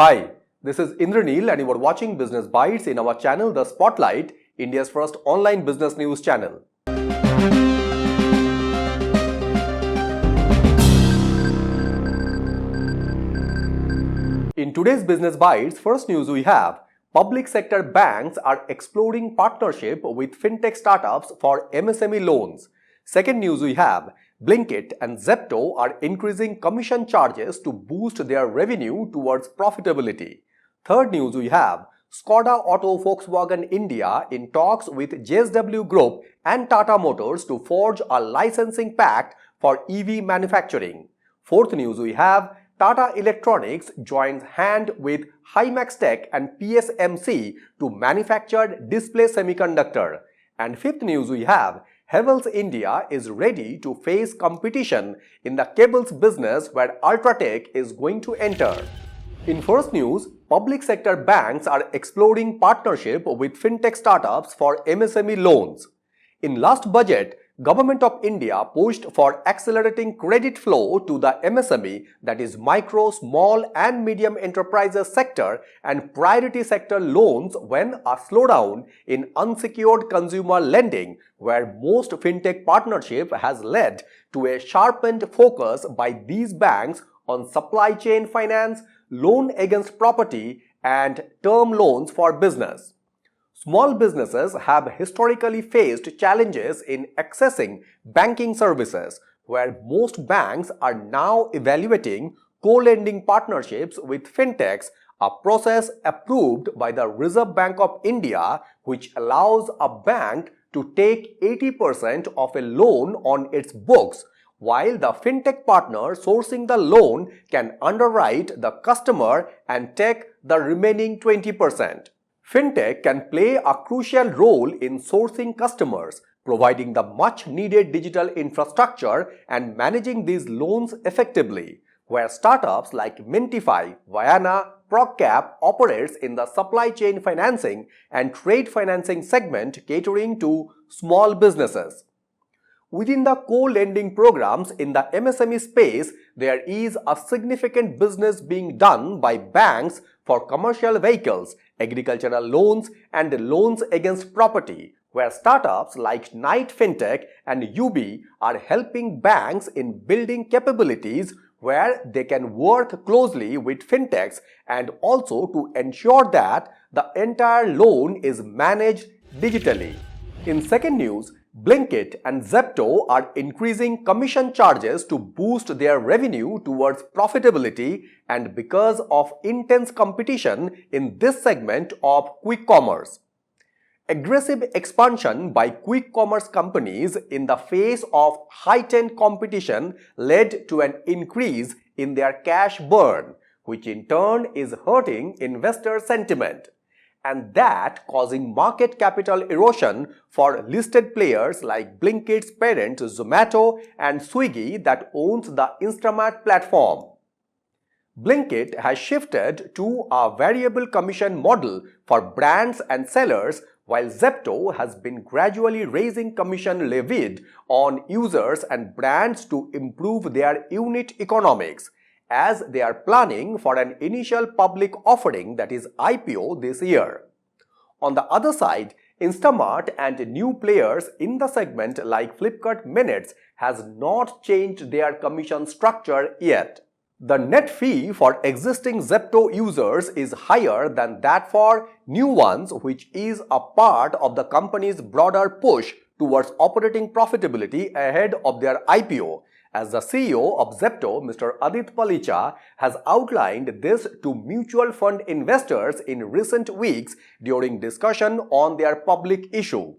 Hi, this is Indraneel and you are watching Business Bites in our channel The Spotlight, India's first online business news channel. In today's Business Bites, first news we have public sector banks are exploring partnership with fintech startups for MSME loans. Second news we have BlinkIt and Zepto are increasing commission charges to boost their revenue towards profitability. Third news we have Skoda Auto Volkswagen India in talks with JSW Group and Tata Motors to forge a licensing pact for EV manufacturing. Fourth news we have Tata Electronics joins hand with Himax Tech and PSMC to manufacture display semiconductor. And fifth news we have Havells India is ready to face competition in the cables business where Ultratech is going to enter. In first news, public sector banks are exploring partnership with fintech startups for MSME loans. In last budget, Government of India pushed for accelerating credit flow to the MSME, that is micro, small and medium enterprises sector, and priority sector loans when a slowdown in unsecured consumer lending, where most fintech partnership has led to a sharpened focus by these banks on supply chain finance, loan against property and term loans for business. Small businesses have historically faced challenges in accessing banking services, where most banks are now evaluating co-lending partnerships with fintechs, a process approved by the Reserve Bank of India, which allows a bank to take 80% of a loan on its books, while the fintech partner sourcing the loan can underwrite the customer and take the remaining 20%. Fintech can play a crucial role in sourcing customers, providing the much-needed digital infrastructure and managing these loans effectively, where startups like Mintify, Viana, ProgCap operates in the supply chain financing and trade financing segment catering to small businesses. Within the co-lending programs in the MSME space, there is a significant business being done by banks for commercial vehicles, agricultural loans and loans against property, where startups like Knight Fintech and UB are helping banks in building capabilities where they can work closely with fintechs and also to ensure that the entire loan is managed digitally. In second news, BlinkIt and Zepto are increasing commission charges to boost their revenue towards profitability and because of intense competition in this segment of quick commerce. Aggressive expansion by quick commerce companies in the face of heightened competition led to an increase in their cash burn, which in turn is hurting investor sentiment, and that causing market capital erosion for listed players like BlinkIt's parent Zomato and Swiggy that owns the Instamart platform. BlinkIt has shifted to a variable commission model for brands and sellers, while Zepto has been gradually raising commission levied on users and brands to improve their unit economics, as they are planning for an initial public offering, that is IPO, this year. On the other side, Instamart and new players in the segment like Flipkart Minutes has not changed their commission structure yet. The net fee for existing Zepto users is higher than that for new ones, which is a part of the company's broader push towards operating profitability ahead of their IPO, as the CEO of Zepto, Mr. Adit Palicha, has outlined this to mutual fund investors in recent weeks during discussion on their public issue.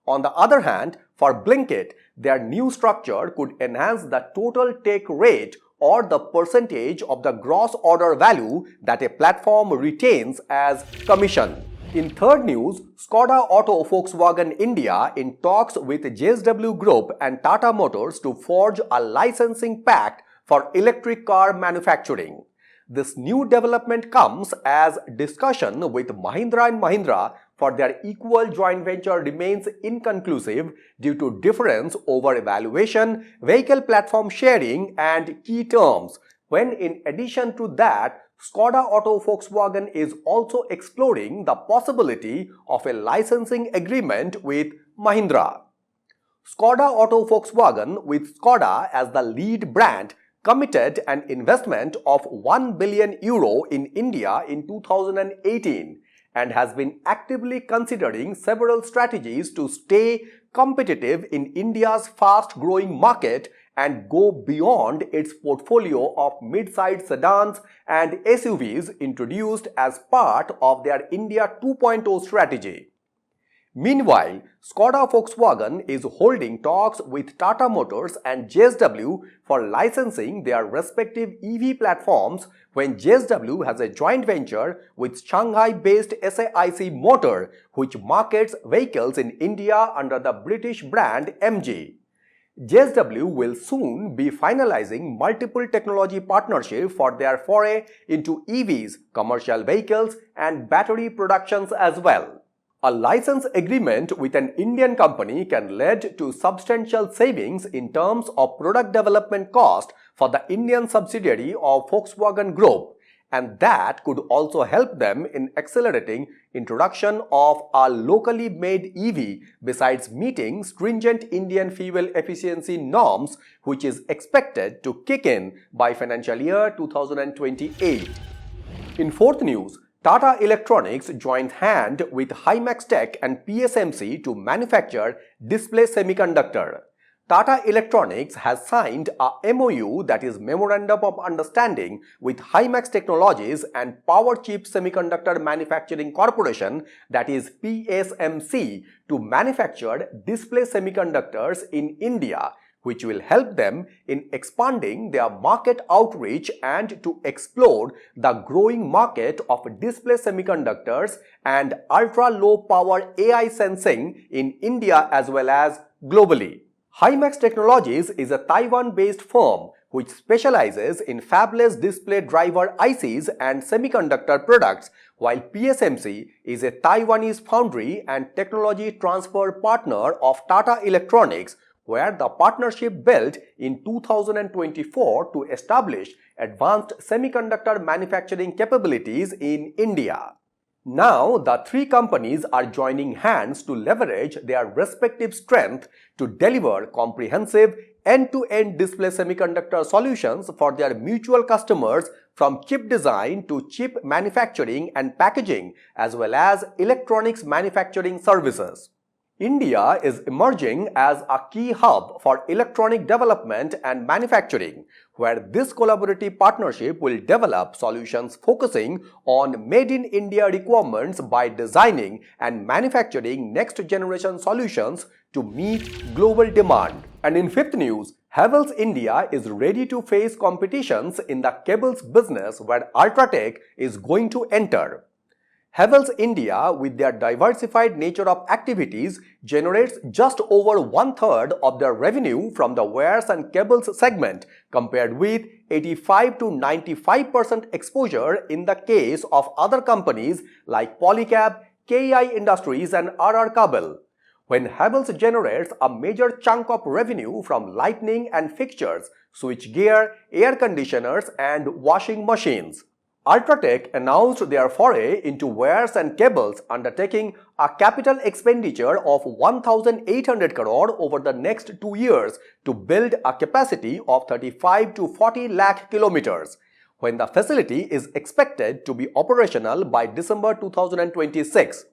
On the other hand, for BlinkIt, their new structure could enhance the total take rate or the percentage of the gross order value that a platform retains as commission. In third news, Skoda Auto Volkswagen India in talks with JSW Group and Tata Motors to forge a licensing pact for electric car manufacturing. This new development comes as discussion with Mahindra & Mahindra for their equal joint venture remains inconclusive due to difference over evaluation, vehicle platform sharing and key terms, when in addition to that, Skoda Auto Volkswagen is also exploring the possibility of a licensing agreement with Mahindra. Skoda Auto Volkswagen, with Skoda as the lead brand, committed an investment of €1 billion in India in 2018 and has been actively considering several strategies to stay competitive in India's fast-growing market and go beyond its portfolio of mid-sized sedans and SUVs introduced as part of their India 2.0 strategy. Meanwhile, Skoda Volkswagen is holding talks with Tata Motors and JSW for licensing their respective EV platforms when JSW has a joint venture with Shanghai-based SAIC Motor, which markets vehicles in India under the British brand MG. JSW will soon be finalizing multiple technology partnerships for their foray into EVs, commercial vehicles, and battery productions as well. A license agreement with an Indian company can lead to substantial savings in terms of product development cost for the Indian subsidiary of Volkswagen Group, and that could also help them in accelerating introduction of a locally made EV besides meeting stringent Indian fuel efficiency norms, which is expected to kick in by financial year 2028. In fourth news, Tata Electronics joins hand with Himax Tech and PSMC to manufacture display semiconductor. Tata Electronics has signed a MOU, that is Memorandum of Understanding, with Himax Technologies and Power Chip Semiconductor Manufacturing Corporation, that is PSMC, to manufacture display semiconductors in India, which will help them in expanding their market outreach and to explore the growing market of display semiconductors and ultra-low power AI sensing in India as well as globally. Himax Technologies is a Taiwan-based firm which specializes in fabless display driver ICs and semiconductor products, while PSMC is a Taiwanese foundry and technology transfer partner of Tata Electronics, where the partnership built in 2024 to establish advanced semiconductor manufacturing capabilities in India. Now, the three companies are joining hands to leverage their respective strength to deliver comprehensive end-to-end display semiconductor solutions for their mutual customers, from chip design to chip manufacturing and packaging, as well as electronics manufacturing services. India is emerging as a key hub for electronic development and manufacturing, where this collaborative partnership will develop solutions focusing on made-in-India requirements by designing and manufacturing next-generation solutions to meet global demand. And in fifth news, Havells India is ready to face competitions in the cables business, where Ultratech is going to enter. Havells India, with their diversified nature of activities, generates just over one-third of their revenue from the wires and cables segment, compared with 85 to 95% exposure in the case of other companies like Polycab, KEI Industries and RR Kabel. When Havells generates a major chunk of revenue from lighting and fixtures, switchgear, air conditioners and washing machines. Ultratech announced their foray into wires and cables, undertaking a capital expenditure of 1,800 crore over the next 2 years to build a capacity of 35 to 40 lakh kilometers, when the facility is expected to be operational by December 2026.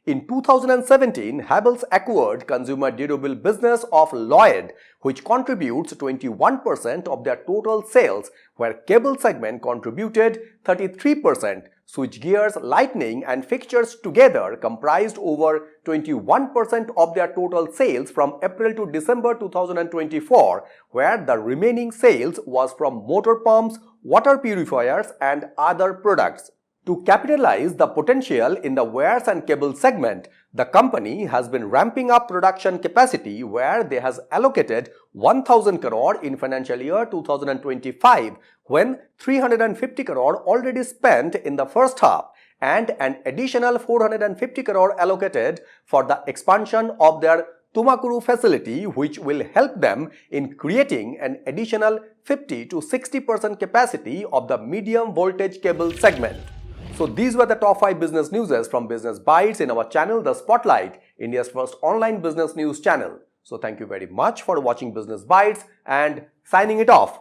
In 2017, Havells acquired consumer durable business of Lloyd, which contributes 21% of their total sales, where cable segment contributed 33%. Switchgears, lighting and fixtures together comprised over 21% of their total sales from April to December 2024, where the remaining sales was from motor pumps, water purifiers and other products. To capitalize the potential in the wires and cable segment, the company has been ramping up production capacity, where they has allocated 1,000 crore in financial year 2025, when 350 crore already spent in the first half, and an additional 450 crore allocated for the expansion of their Tumakuru facility, which will help them in creating an additional 50 to 60% capacity of the medium voltage cable segment. So these were the top 5 business newses from Business Bytes in our channel, The Spotlight, India's first online business news channel. So thank you very much for watching Business Bytes and signing it off.